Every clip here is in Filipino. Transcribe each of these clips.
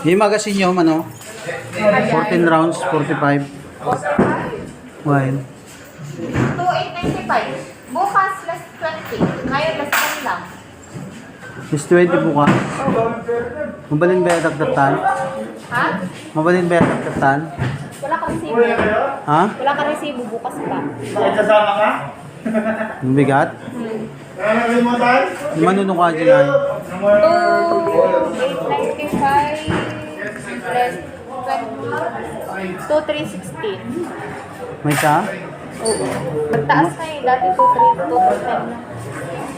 Yung magazine nyo, ano? 14 rounds, 45. Why? 2,895. Bukas, last 20. Ngayon, last 10 lang. Is 20 bukas? Mabalin ba yung dagdatan? Ha? Mabalin ba yung dagdatan? Wala ka resibo. Ha? Wala ka resibo, bukas pa. Bakit kasama ka? Yung bigat? Yung manunong ka dyan ay? 2,895 less 20. 2,316. May isa? Oo. Magtaas na eh. Dati 2,310 na.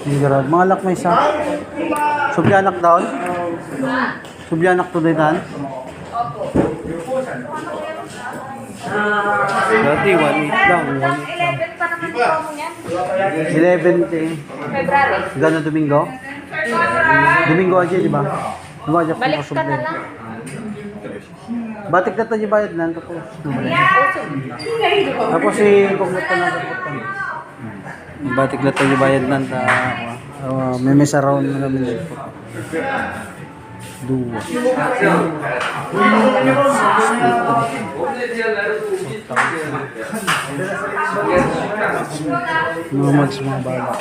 Hindi garad. Mga lak may isa. Subyanak daw? Subyanak to din tan? Opo. Dati 1.8 lang. 1.8 lang. 11 pa naman ito mo niyan. 11 February. Gano'n Domingo? Domingo aja, di ba? Diba aja Balik ka na lang. Batik na tayo bayad na. Tapos si Paglat na natin. Batik na tayo bayad na. May mesa round na namin dito. Dua. Mga mags, mga bala.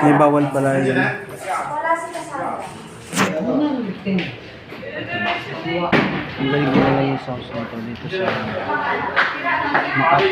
May bawal pala yun. Ang galing nila yung sauce nito dito sa Makati.